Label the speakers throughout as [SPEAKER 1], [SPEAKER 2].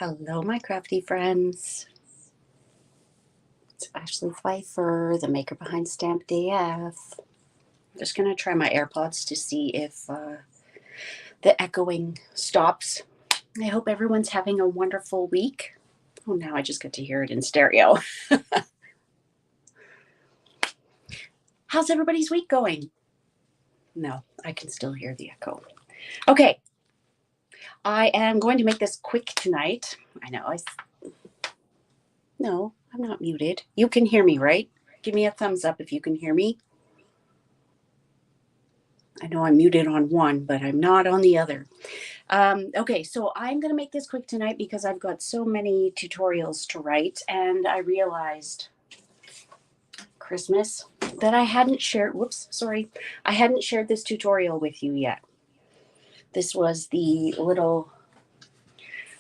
[SPEAKER 1] Hello, my crafty friends. It's Ashley Pfeiffer, the maker behind Stamped AF. I'm just going to try my AirPods to see if the echoing stops. I hope everyone's having a wonderful week. Oh, now I just get to hear it in stereo. How's everybody's week going? No, I can still hear the echo. Okay. I am going to make this quick tonight. I know. No, I'm not muted. You can hear me, right? Give me a thumbs up if you can hear me. I know I'm muted on one, but I'm not on the other. Okay, so I'm going to make this quick tonight because I've got so many tutorials to write, and I realized Christmas that I hadn't shared, I hadn't shared this tutorial with you yet. This was the little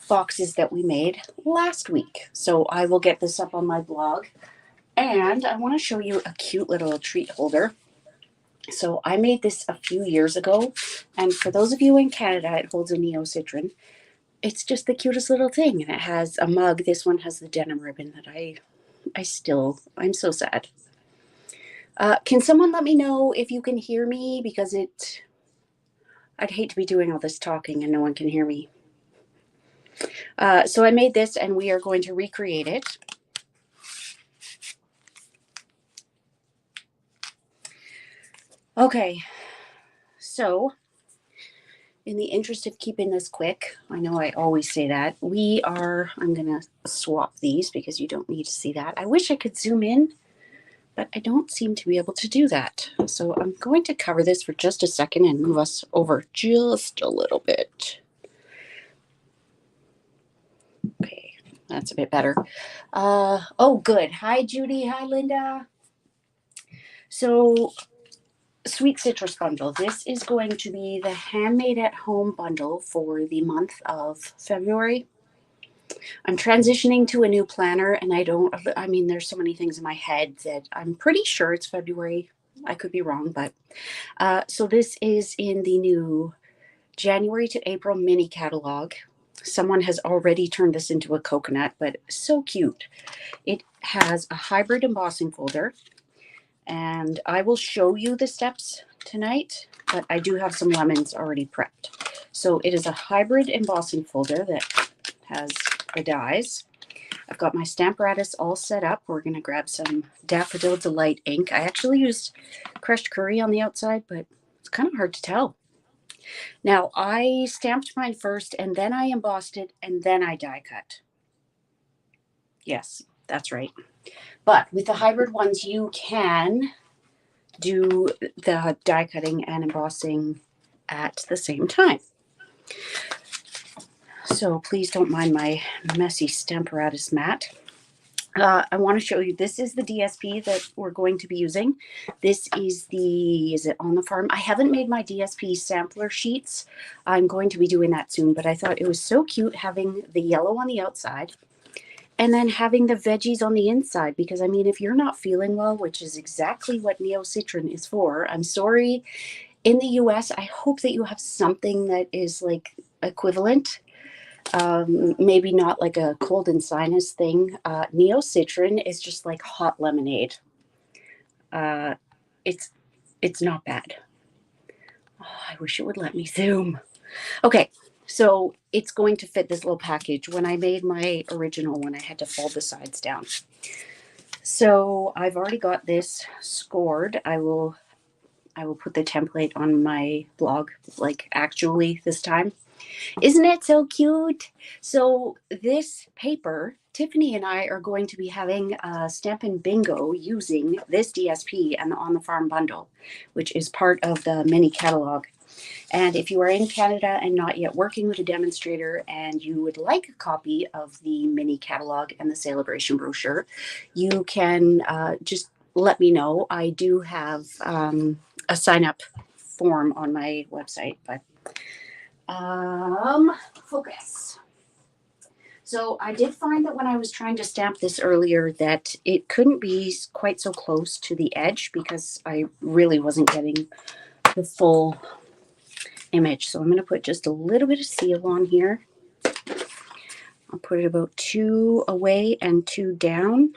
[SPEAKER 1] boxes that we made last week. So I will get this up on my blog, and I want to show you a cute little treat holder. So I made this a few years ago, and for those of you in Canada, it holds a Neo Citron. It's just the cutest little thing, and it has a mug. This one has the denim ribbon that I'm so sad. Can someone let me know if you can hear me, because I'd hate to be doing all this talking and no one can hear me. So I made this, and we are going to recreate it. Okay, so in the interest of keeping this quick, I know I always say that, I'm going to swap these because you don't need to see that. I wish I could zoom in, but I don't seem to be able to do that. So I'm going to cover this for just a second and move us over just a little bit. Okay, that's a bit better. Oh, good. Hi, Judy. Hi, Linda. So Sweet Citrus Bundle. This is going to be the handmade at home bundle for the month of February. I'm transitioning to a new planner, and there's so many things in my head that I'm pretty sure it's February. I could be wrong, but so this is in the new January to April Mini Catalogue. Someone has already turned this into a coconut, but so cute. It has a hybrid embossing folder, and I will show you the steps tonight, but I do have some lemons already prepped. So it is a hybrid embossing folder that has the dies. I've got my Stamparatus all set up. We're going to grab some Daffodil Delight ink. I actually used crushed curry on the outside, but it's kind of hard to tell. Now, I stamped mine first, and then I embossed it, and then I die cut. Yes, that's right. But with the hybrid ones, you can do the die cutting and embossing at the same time. So please don't mind my messy Stamparatus mat. I want to show you, this is the DSP that we're going to be using. This is is it On the Farm? I haven't made my DSP sampler sheets. I'm going to be doing that soon, but I thought it was so cute having the yellow on the outside and then having the veggies on the inside, because I mean, if you're not feeling well, which is exactly what Neo Citron is for, I'm sorry, in the US, I hope that you have something that is like equivalent. Maybe not like a cold and sinus thing. Neo Citron is just like hot lemonade. It's not bad. Oh, I wish it would let me zoom. Okay, so it's going to fit this little package. When I made my original one, I had to fold the sides down. So I've already got this scored. I will put the template on my blog, like actually this time. Isn't it so cute? So this paper, Tiffany and I are going to be having a Stampin' Bingo using this DSP and the On the Farm bundle, which is part of the mini catalog. And if you are in Canada and not yet working with a demonstrator and you would like a copy of the mini catalog and the celebration brochure, you can just let me know. I do have a sign-up form on my website, but focus. So I did find that when I was trying to stamp this earlier that it couldn't be quite so close to the edge because I really wasn't getting the full image. So I'm going to put just a little bit of seal on here. I'll put it about 2 away and 2 down.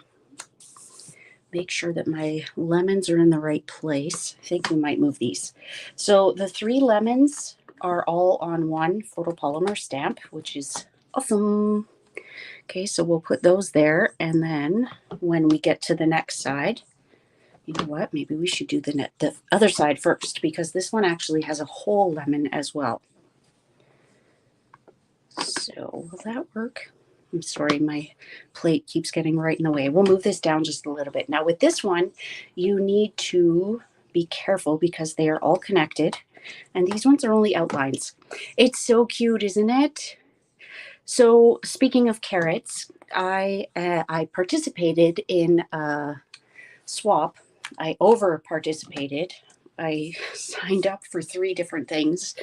[SPEAKER 1] Make sure that my lemons are in the right place. I think we might move these. So the 3 lemons are all on one photopolymer stamp, which is awesome. Okay, so we'll put those there, and then when we get to the next side, you know what? Maybe we should do the other side first, because this one actually has a whole lemon as well. So will that work? I'm sorry, my plate keeps getting right in the way. We'll move this down just a little bit. Now with this one, you need to be careful because they are all connected, and these ones are only outlines. It's so cute, isn't it? So speaking of carrots, I participated in a swap. I over participated. I signed up for 3 different things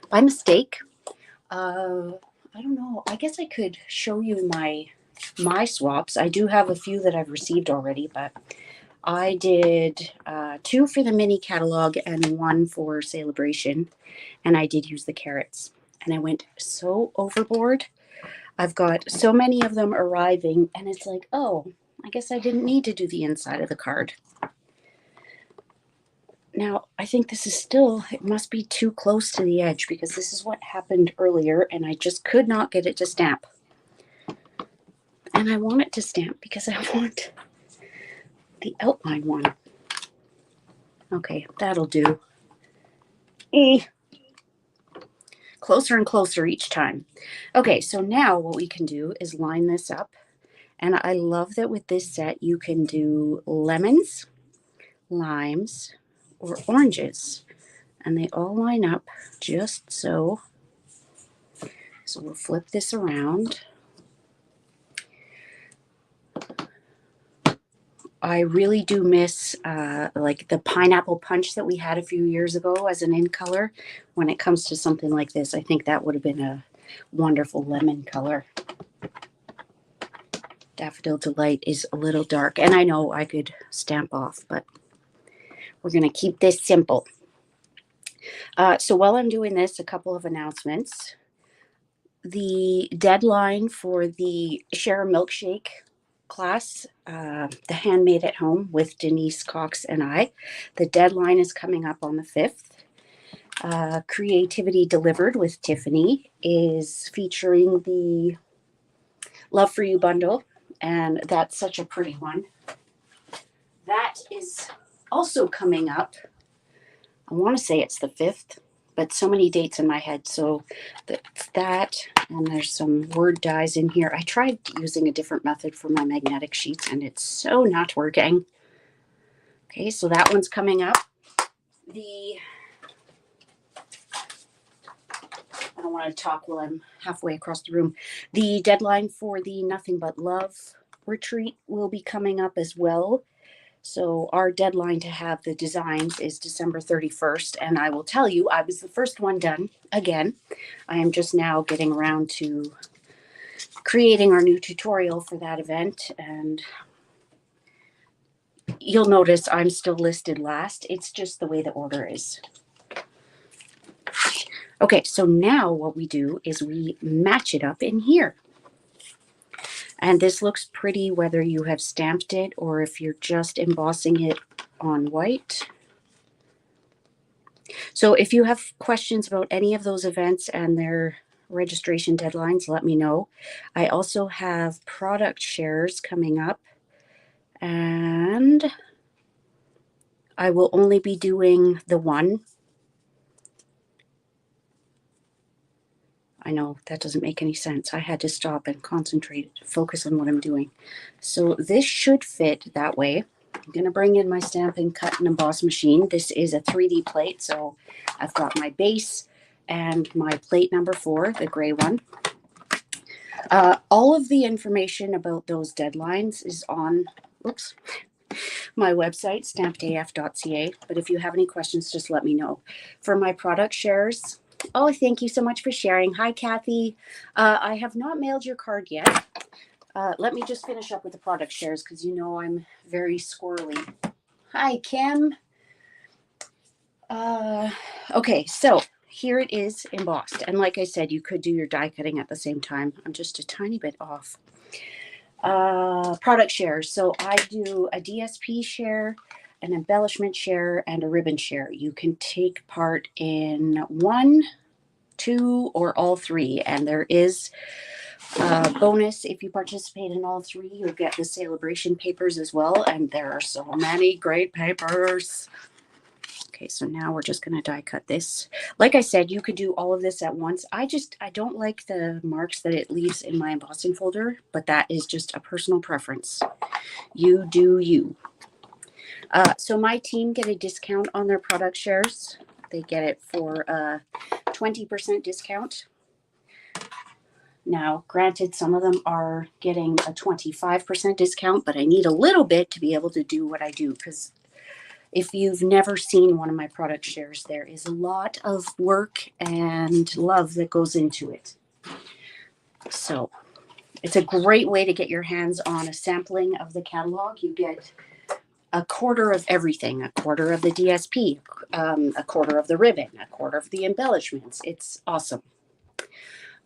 [SPEAKER 1] by mistake. I don't know. I guess I could show you my swaps. I do have a few that I've received already, but I did 2 for the mini catalog and 1 for celebration, and I did use the carrots, and I went so overboard. I've got so many of them arriving, and it's like, oh, I guess I didn't need to do the inside of the card. Now, I think this is still, it must be too close to the edge, because this is what happened earlier, and I just could not get it to stamp. And I want it to stamp because I want the outline one. Okay, that'll do. Closer and closer each time. Okay, so now what we can do is line this up. And I love that with this set, you can do lemons, limes, or oranges. And they all line up just so. So we'll flip this around. I really do miss like the pineapple punch that we had a few years ago as an in color. When it comes to something like this, I think that would have been a wonderful lemon color. Daffodil Delight is a little dark, and I know I could stamp off, but we're going to keep this simple. So while I'm doing this, a couple of announcements. The deadline for the Share a Milkshake class, the Handmade at Home with Denise Cox and I, the deadline is coming up on the 5th. Creativity Delivered with Tiffany is featuring the Love for You bundle, and that's such a pretty one. That is also coming up. I want to say it's the 5th, but so many dates in my head. So that's that, and there's some word dies in here. I tried using a different method for my magnetic sheets, and it's so not working. Okay, so that one's coming up. I don't want to talk while I'm halfway across the room. The deadline for the Nothing But Love retreat will be coming up as well. So our deadline to have the designs is December 31st. And I will tell you, I was the first one done again. I am just now getting around to creating our new tutorial for that event. And you'll notice I'm still listed last. It's just the way the order is. Okay, so now what we do is we match it up in here. And this looks pretty whether you have stamped it or if you're just embossing it on white. So if you have questions about any of those events and their registration deadlines, let me know. I also have product shares coming up, and I will only be doing the one. I know that doesn't make any sense. I had to stop and concentrate, focus on what I'm doing. So this should fit that way. I'm going to bring in my Stampin' Cut and Emboss machine. This is a 3D plate, so I've got my base and my plate number 4, the gray one. All of the information about those deadlines is on my website, stampedaf.ca. But if you have any questions, just let me know. For my product shares, oh, thank you so much for sharing. Hi, Kathy. I have not mailed your card yet. Let me just finish up with the product shares because you know I'm very squirrely. Hi, Kim. Okay, so here it is embossed. And like I said, you could do your die cutting at the same time. I'm just a tiny bit off. Product shares. So I do a DSP share, an embellishment share, and a ribbon share. You can take part in 1, 2, or all 3. And there is a bonus if you participate in all 3. You'll get the celebration papers as well. And there are so many great papers. Okay, so now we're just going to die cut this. Like I said, you could do all of this at once. I don't like the marks that it leaves in my embossing folder, but that is just a personal preference. You do you. So my team get a discount on their product shares. They get it for a 20% discount. Now, granted, some of them are getting a 25% discount, but I need a little bit to be able to do what I do, because if you've never seen one of my product shares, there is a lot of work and love that goes into it. So it's a great way to get your hands on a sampling of the catalog. You get a quarter of everything, a quarter of the DSP, a quarter of the ribbon, a quarter of the embellishments. It's awesome.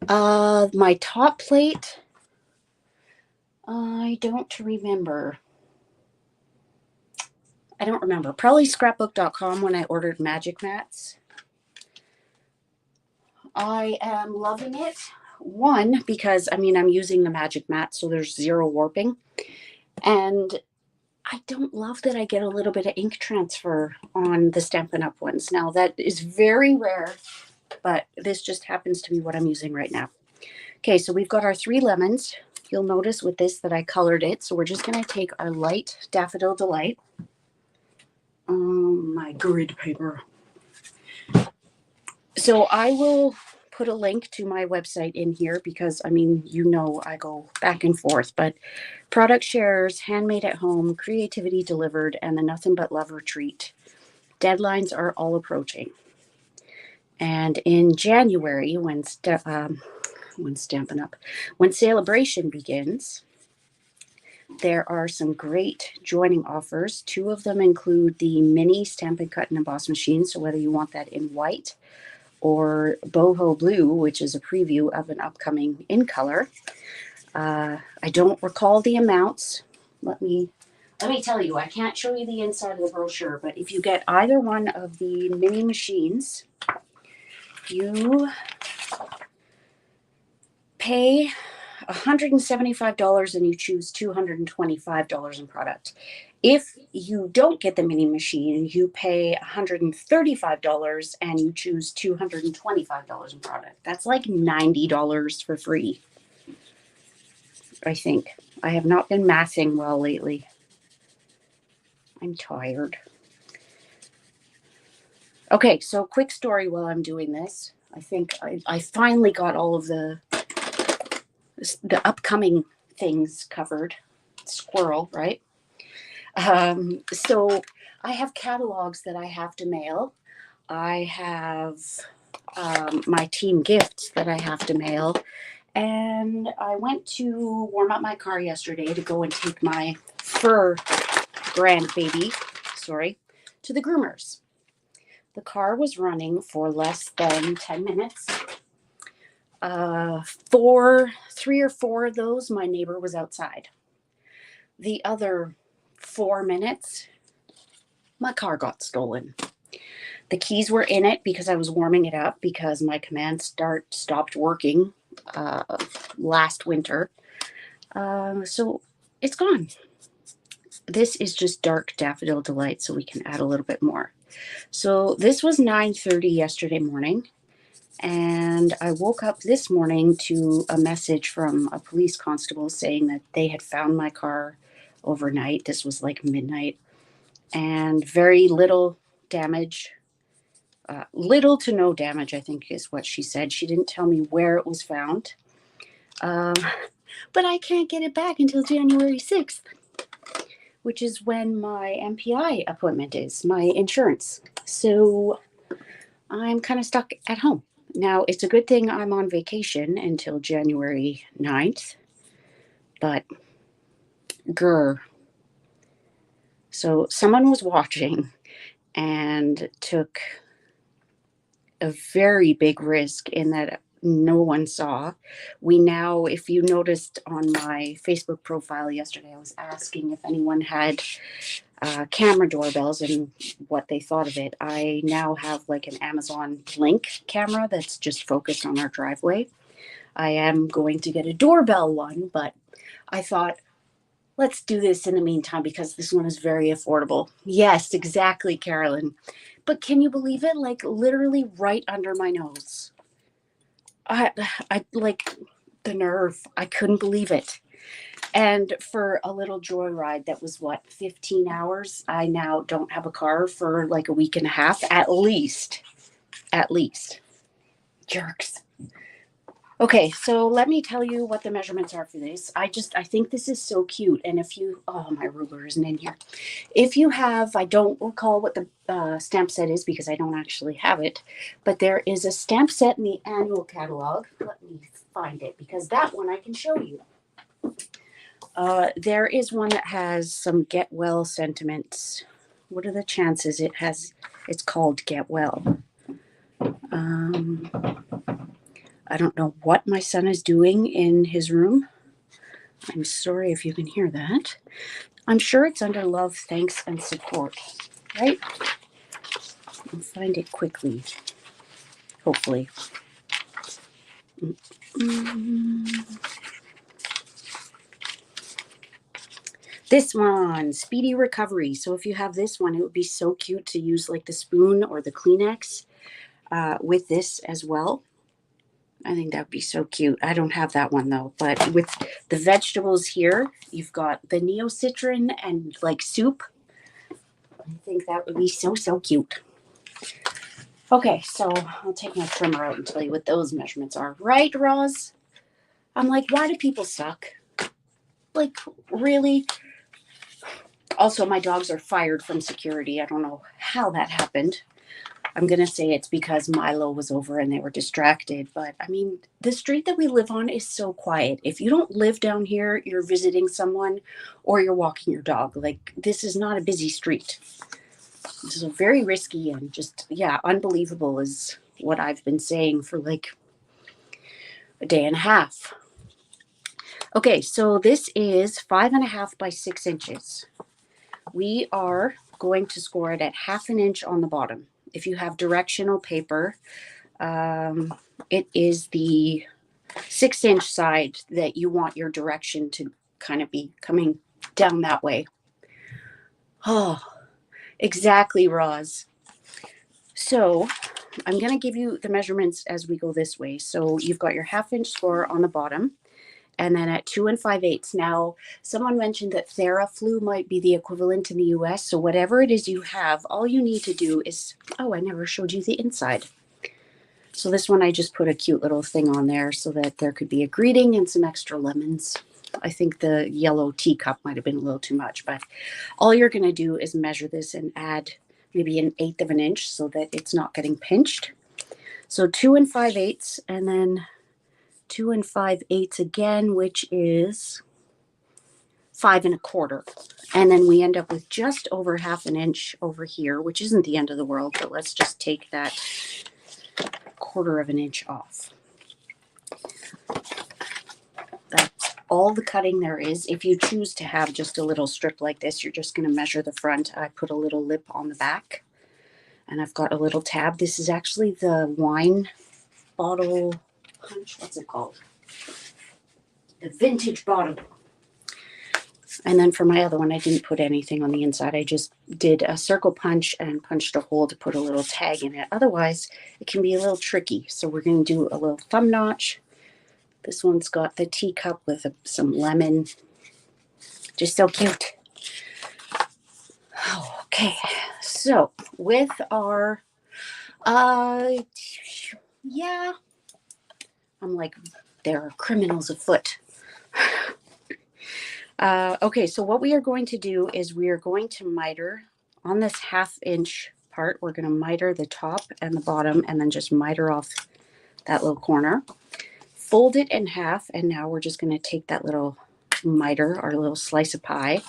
[SPEAKER 1] My top plate, I don't remember. Probably scrapbook.com when I ordered magic mats. I am loving it. One, because I'm using the magic mat, so there's 0 warping. And I don't love that I get a little bit of ink transfer on the Stampin' Up ones. Now, that is very rare, but this just happens to be what I'm using right now. Okay, so we've got our 3 lemons. You'll notice with this that I colored it. So we're just going to take our light Daffodil Delight. My grid paper. So I will put a link to my website in here because, I go back and forth, but product shares, handmade at home, creativity delivered, and the Nothing But Love retreat. Deadlines are all approaching. And in January, when celebration begins, there are some great joining offers. 2 of them include the mini Stampin' Cut and Emboss machine. So whether you want that in white or boho blue, which is a preview of an upcoming in color. I don't recall the amounts. Let me tell you, I can't show you the inside of the brochure, but if you get either one of the mini machines, you pay $175 and you choose $225 in product. If you don't get the mini machine, you pay $135 and you choose $225 in product. That's like $90 for free, I think. I have not been mathing well lately. I'm tired. Okay, so quick story while I'm doing this. I think I finally got all of the upcoming things covered. Squirrel, right? So I have catalogs that I have to mail. I have my team gifts that I have to mail. And I went to warm up my car yesterday to go and take my fur grandbaby, to the groomers. The car was running for less than 10 minutes. 3 or 4 of those, my neighbor was outside. The other 4 minutes, my car got stolen. The keys were in it because I was warming it up because my command stopped working last winter. So it's gone. This is just dark Daffodil Delight, so we can add a little bit more. So this was 9:30 yesterday morning, and I woke up this morning to a message from a police constable saying that they had found my car overnight. This was like midnight, and very little damage. Little to no damage, I think is what she said. She didn't tell me where it was found. But I can't get it back until January 6th, which is when my MPI appointment is, my insurance. So I'm kind of stuck at home. Now, it's a good thing I'm on vacation until January 9th, but grr. So someone was watching and took a very big risk in that no one saw. We now, if you noticed on my Facebook profile yesterday, I was asking if anyone had camera doorbells and what they thought of it. I now have like an Amazon Blink camera that's just focused on our driveway. I am going to get a doorbell one, but I thought, let's do this in the meantime because this one is very affordable. Yes, exactly, Carolyn. But can you believe it? Like literally right under my nose. I like the nerve. I couldn't believe it. And for a little joyride that was what, 15 hours, I now don't have a car for like a week and a half at least. At least. Jerks. Okay, so let me tell you what the measurements are for this. I think this is so cute. And if you, oh, my ruler isn't in here. If you have, I don't recall what the stamp set is because I don't actually have it, but there is a stamp set in the annual catalog. Let me find it because that one I can show you. There is one that has some get well sentiments. What are the chances it's called Get Well? I don't know what my son is doing in his room. I'm sorry if you can hear that. I'm sure it's under love, thanks, and support, right? I'll find it quickly, hopefully. This one, Speedy Recovery. So if you have this one, it would be so cute to use like the spoon or the Kleenex with this as well. I think that would be so cute. I don't have that one though, but with the vegetables here, you've got the Neocitrin and like soup. I think that would be so, so cute. Okay, so I'll take my trimmer out and tell you what those measurements are. Right, Roz? I'm like, why do people suck? Like, really? Also, my dogs are fired from security. I don't know how that happened. I'm going to say it's because Milo was over and they were distracted. But I mean, the street that we live on is so quiet. If you don't live down here, you're visiting someone or you're walking your dog. Like, this is not a busy street. This is very risky and just, yeah, unbelievable is what I've been saying for like a day and a half. Okay, so this is 5.5 by 6 inches. We are going to score it at 1/2 inch on the bottom. If you have directional paper, it is the 6-inch side that you want your direction to kind of be coming down that way. Oh, exactly, Roz. So I'm going to give you the measurements as we go this way. So you've got your 1/2 inch score on the bottom. And then at 2 5/8. Now, someone mentioned that TheraFlu might be the equivalent in the US. So whatever it is you have, all you need to do is, oh, I never showed you the inside. So this one, I just put a cute little thing on there so that there could be a greeting and some extra lemons. I think the yellow teacup might have been a little too much, but all you're going to do is measure this and add maybe 1/8 of an inch so that it's not getting pinched. So 2 5/8, and then 2 5/8 again, which is 5 1/4. And then we end up with just over 1/2 inch over here, which isn't the end of the world, but let's just take that 1/4 of an inch off. That's all the cutting there is. If you choose to have just a little strip like this, you're just going to measure the front. I put a little lip on the back, and I've got a little tab. This is actually the wine bottle punch. What's it called? The vintage bottle. And then for my other one, I didn't put anything on the inside. I just did a circle punch and punched a hole to put a little tag in it. Otherwise, it can be a little tricky. So we're going to do a little thumb notch. This one's got the teacup with some lemon. Just so cute. Okay, so with our, yeah, I'm like, there are criminals afoot. Okay, so what we are going to do is we are going to miter on this 1/2 inch part. We're going to miter the top and the bottom and then just miter off that little corner. Fold it in half, and now we're just going to take that little miter, our little slice of pie,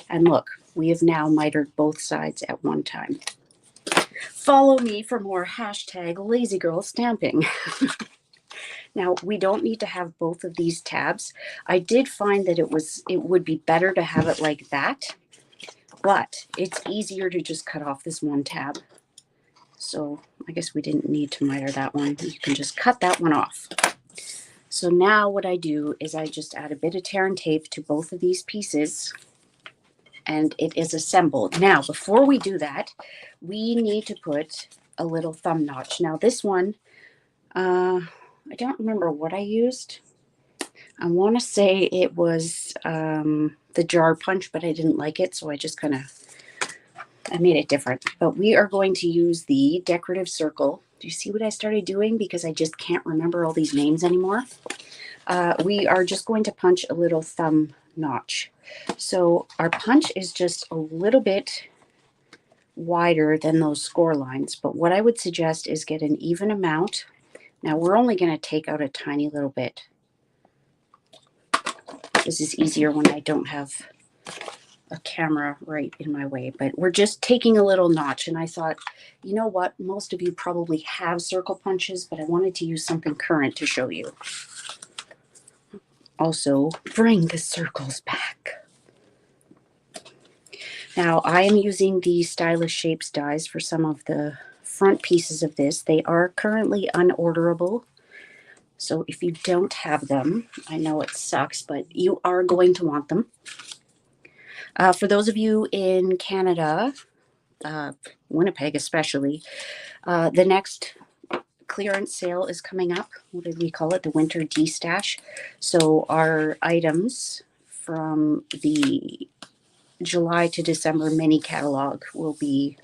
[SPEAKER 1] and look, we have now mitered both sides at one time. follow me for more hashtag lazy girl stamping. Now, we don't need to have both of these tabs. I did find that it would be better to have it like that, but it's easier to just cut off this one tab. So I guess we didn't need to miter that one. You can just cut that one off. So now what I do is I just add a bit of tear and tape to both of these pieces, and it is assembled. Now, before we do that, we need to put a little thumb notch. Now this one, I don't remember what I used. I want to say it was the jar punch, but I didn't like it, so I just I made it different. But we are going to use the decorative circle. Do you see what I started doing? Because I just can't remember all these names anymore. We are just going to punch a little thumb notch. So our punch is just a little bit wider than those score lines, but what I would suggest is get an even amount. Now we're only going to take out a tiny little bit. This is easier when I don't have a camera right in my way, but we're just taking a little notch. And I thought, you know what, most of you probably have circle punches, but I wanted to use something current to show you. Also, bring the circles back. Now I am using the Stylish Shapes dies for some of the front pieces of this. They are currently unorderable. So if you don't have them, I know it sucks, but you are going to want them. For those of you in Canada, Winnipeg especially, the next clearance sale is coming up. What did we call it? The winter de-stash. So our items from the July to December mini catalog will be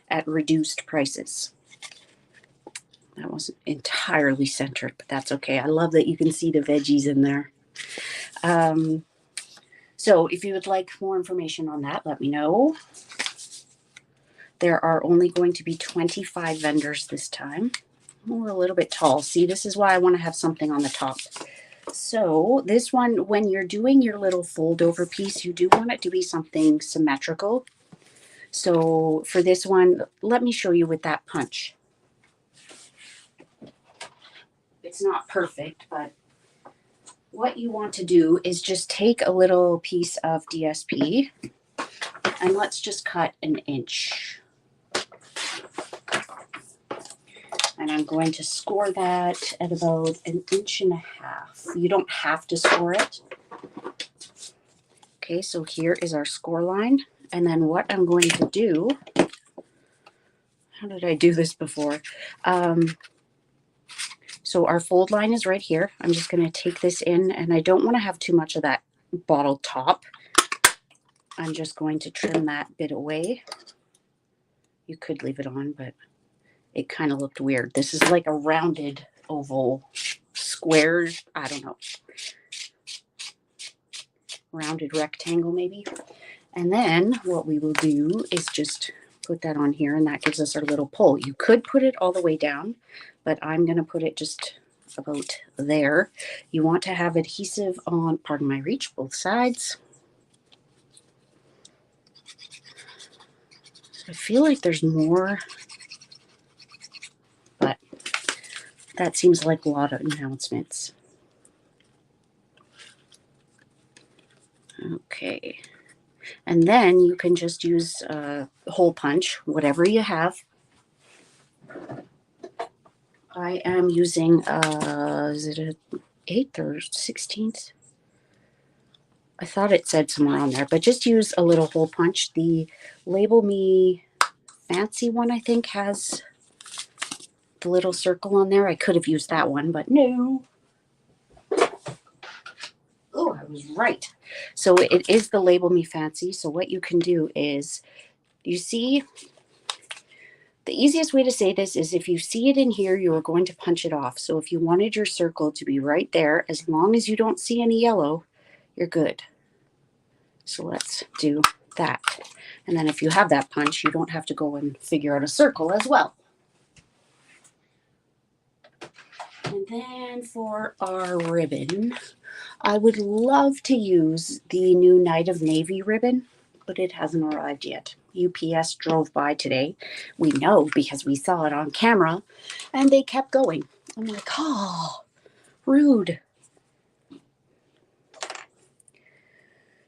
[SPEAKER 1] at reduced prices. That wasn't entirely centered, but that's okay. I love that you can see the veggies in there. So if you would like more information on that, let me know. There are only going to be 25 vendors this time. We're a little bit tall. See, this is why I want to have something on the top. So this one, when you're doing your little fold over piece, you do want it to be something symmetrical. So for this one, let me show you with that punch. It's not perfect, but what you want to do is just take a little piece of DSP and let's just cut an inch. And I'm going to score that at about 1.5 inches. You don't have to score it. Okay, so here is our score line. And then what I'm going to do, how did I do this before? So our fold line is right here. I'm just going to take this in, and I don't want to have too much of that bottle top. I'm just going to trim that bit away. You could leave it on, but it kind of looked weird. This is like a rounded oval square, I don't know, rounded rectangle maybe. And then what we will do is just put that on here, and that gives us our little pull. You could put it all the way down, but I'm going to put it just about there. You want to have adhesive on, pardon my reach, both sides. So I feel like there's more, but that seems like a lot of announcements. Okay. And then you can just use a hole punch, whatever you have. I am using, is it an 8th or 16th? I thought it said somewhere on there, but just use a little hole punch. The Label Me Fancy one, I think, has the little circle on there. I could have used that one, but no. Oh, I was right. So it is the Label Me Fancy. So what you can do is, you see, the easiest way to say this is if you see it in here, you are going to punch it off. So if you wanted your circle to be right there, as long as you don't see any yellow, you're good. So let's do that. And then if you have that punch, you don't have to go and figure out a circle as well. And then for our ribbon, I would love to use the new Night of Navy ribbon, but it hasn't arrived yet. UPS drove by today. We know because we saw it on camera, and they kept going. I'm like, oh, rude.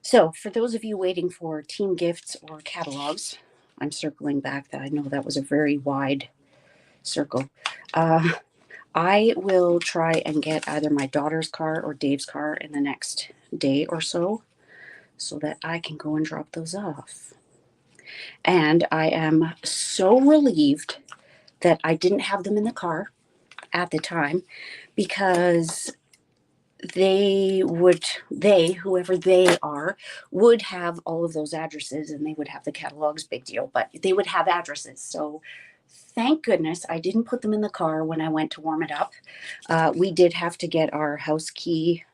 [SPEAKER 1] So for those of you waiting for team gifts or catalogs, I'm circling back. That I know that was a very wide circle. I will try and get either my daughter's car or Dave's car in the next day or so that I can go and drop those off. And I am so relieved that I didn't have them in the car at the time, because whoever they are, would have all of those addresses, and they would have the catalogs, big deal, but they would have addresses. So thank goodness I didn't put them in the car when I went to warm it up. We did have to get our house key,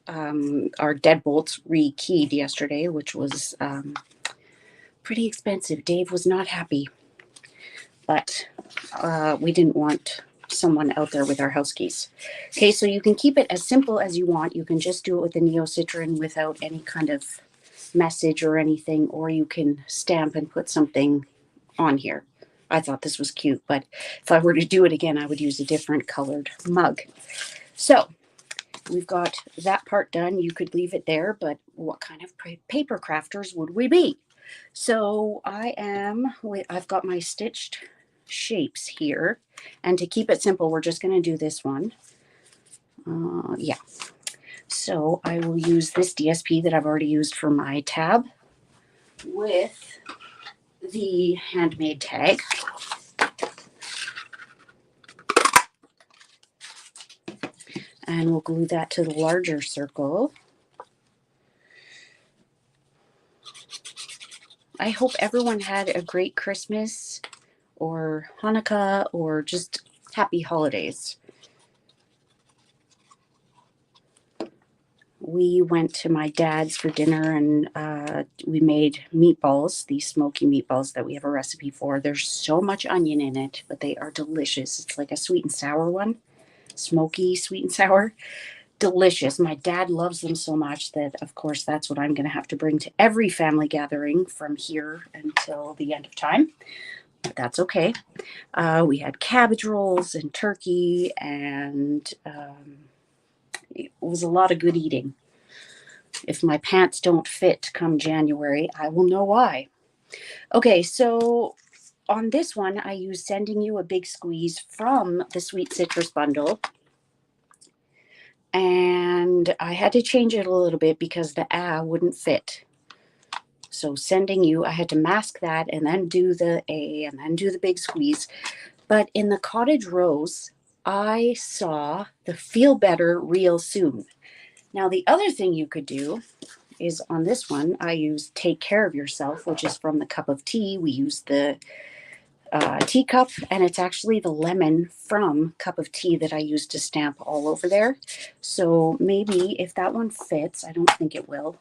[SPEAKER 1] our deadbolts re-keyed yesterday, which was pretty expensive. Dave was not happy, but we didn't want someone out there with our house keys. Okay, so you can keep it as simple as you want. You can just do it with the Neo-Citrin without any kind of message or anything, or you can stamp and put something on here. I thought this was cute, but if I were to do it again, I would use a different colored mug. So we've got that part done. You could leave it there, but what kind of paper crafters would we be? So I've got my stitched shapes here, and to keep it simple, we're just going to do this one. Yeah, so I will use this DSP that I've already used for my tab with the handmade tag. And we'll glue that to the larger circle. I hope everyone had a great Christmas or Hanukkah or just happy holidays. We went to my dad's for dinner, and we made meatballs, these smoky meatballs that we have a recipe for. There's so much onion in it, but they are delicious. It's like a sweet and sour one, smoky, sweet and sour. Delicious. My dad loves them so much that, of course, that's what I'm going to have to bring to every family gathering from here until the end of time. But that's okay. We had cabbage rolls and turkey, and it was a lot of good eating. If my pants don't fit come January, I will know why. Okay, so on this one, I use Sending You a Big Squeeze from the Sweet Citrus bundle. And I had to change it a little bit because the wouldn't fit. So Sending You, I had to mask that and then do the A and then do the big squeeze. But in the Cottage Rose, I saw the Feel Better Real Soon. Now, the other thing you could do is on this one, I use Take Care of Yourself, which is from the Cup of Tea. We use the teacup, and it's actually the lemon from Cup of Tea that I used to stamp all over there. So maybe if that one fits, I don't think it will.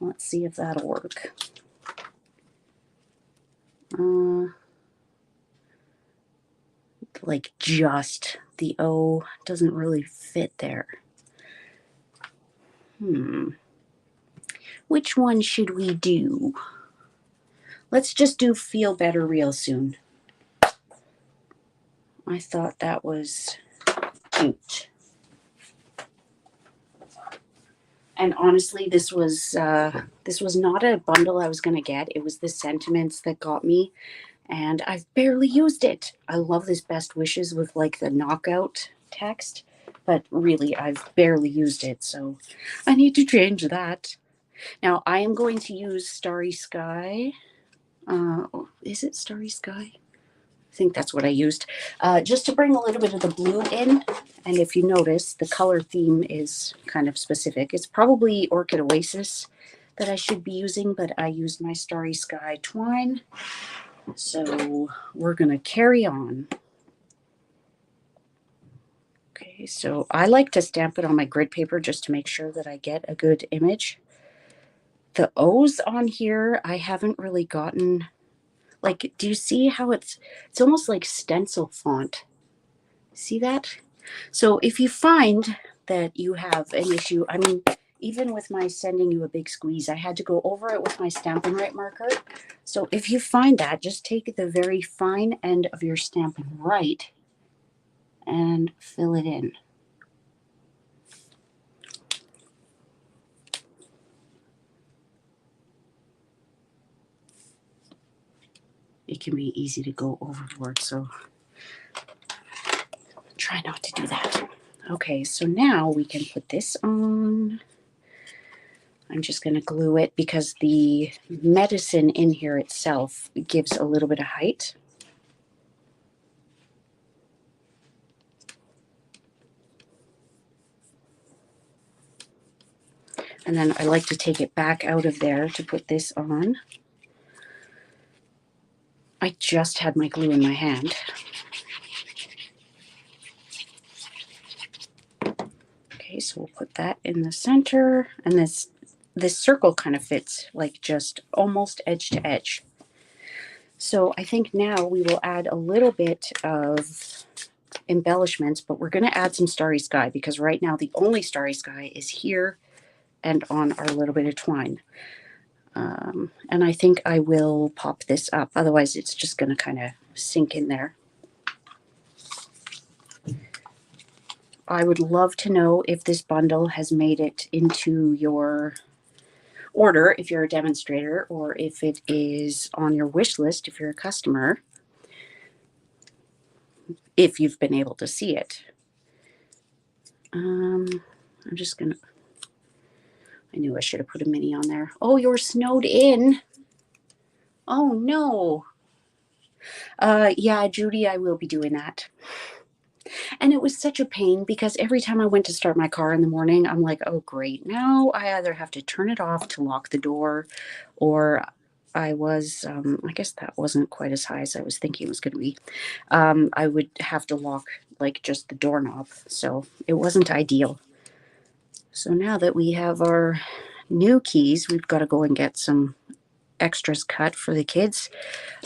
[SPEAKER 1] Let's see if that'll work. Like just the O doesn't really fit there. Which one should we do? Let's just do Feel Better Real Soon. I thought that was cute. And honestly, this was not a bundle I was going to get. It was the sentiments that got me, and I've barely used it. I love this Best Wishes with like the knockout text, but really I've barely used it, so I need to change that. Now I am going to use Starry Sky. Is it Starry Sky? I think that's what I used, just to bring a little bit of the blue in. And if you notice, the color theme is kind of specific. It's probably Orchid Oasis that I should be using, but I used my Starry Sky twine. So we're going to carry on. Okay, so I like to stamp it on my grid paper just to make sure that I get a good image. The O's on here, I haven't really gotten... Like, do you see how it's almost like stencil font? See that? So if you find that you have an issue, I mean, even with my sending you a big squeeze, I had to go over it with my Stampin' Right marker. So if you find that, just take the very fine end of your Stampin' Right and fill it in. It can be easy to go overboard, so try not to do that. Okay, so now we can put this on. I'm just going to glue it because the medicine in here itself gives a little bit of height. And then I like to take it back out of there to put this on. I just had my glue in my hand. Okay, so we'll put that in the center, and this circle kind of fits like just almost edge to edge. So I think now we will add a little bit of embellishments, but we're going to add some starry sky because right now the only starry sky is here and on our little bit of twine. And I think I will pop this up, otherwise it's just going to kind of sink in there. I would love to know if this bundle has made it into your order if you're a demonstrator, or if it is on your wish list if you're a customer, if you've been able to see it. I'm just gonna, I knew I should have put a mini on there. Oh, you're snowed in. Oh no. Yeah, Judy, I will be doing that. And it was such a pain because every time I went to start my car in the morning, I'm like, oh, great. Now I either have to turn it off to lock the door, or I guess that wasn't quite as high as I was thinking it was going to be. I would have to lock like just the doorknob. So it wasn't ideal. So now that we have our new keys, we've got to go and get some extras cut for the kids.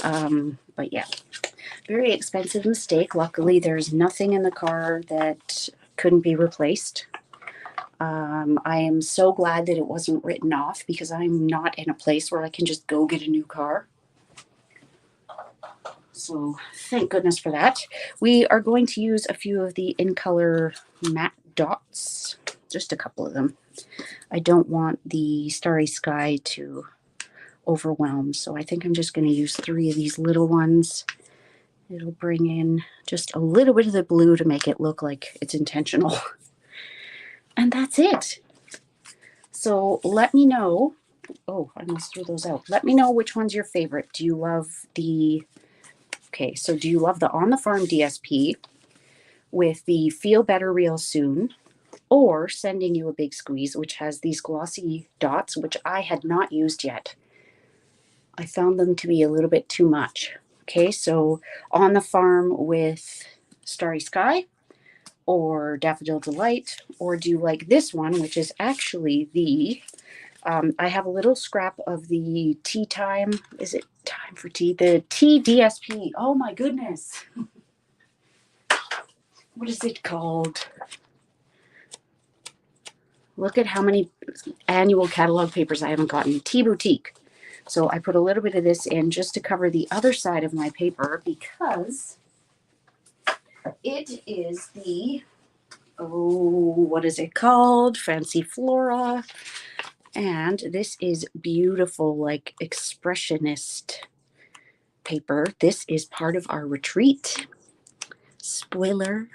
[SPEAKER 1] But yeah, very expensive mistake. Luckily, there's nothing in the car that couldn't be replaced. I am so glad that it wasn't written off because I'm not in a place where I can just go get a new car. So thank goodness for that. We are going to use a few of the in color matte dots, just a couple of them. I don't want the starry sky to overwhelm, so I think I'm just going to use 3 of these little ones. It'll bring in just a little bit of the blue to make it look like it's intentional. And that's it. So let me know. Oh, I almost threw those out. Let me know which one's your favorite. Do you love the, okay, so do you love the On the Farm DSP with the Feel Better Real Soon, or Sending You a Big Squeeze, which has these glossy dots, which I had not used yet. I found them to be a little bit too much. Okay, so On the Farm with Starry Sky, or Daffodil Delight, or do you like this one, which is actually the, I have a little scrap of the Tea Time, is it Time for Tea? The Tea DSP. Oh my goodness. What is it called? Look at how many annual catalog papers I haven't gotten. Tea Boutique. So I put a little bit of this in just to cover the other side of my paper because it is the, oh, what is it called? Fancy Flora. And this is beautiful, like expressionist paper. This is part of our retreat. Spoiler.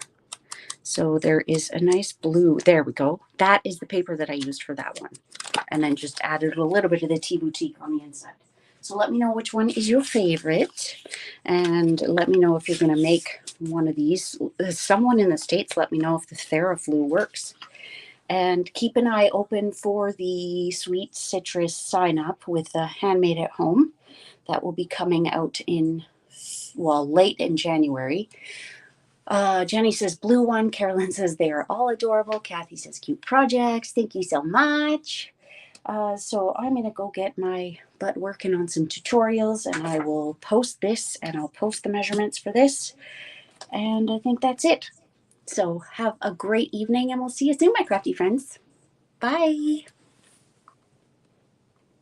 [SPEAKER 1] So there is a nice blue. There we go. That is the paper that I used for that one. And then just added a little bit of the Tea Boutique on the inside. So let me know which one is your favorite. And let me know if you're going to make one of these. Someone in the States, let me know if the TheraFlu works. And keep an eye open for the Sweet Citrus sign up with the Handmade at Home. That will be coming out in, well, late in January. Jenny says blue one. Carolyn says they are all adorable. Kathy says cute projects. Thank you so much. So I'm going to go get my butt working on some tutorials, and I will post this, and I'll post the measurements for this. And I think that's it. So have a great evening, and we'll see you soon, my crafty friends. Bye.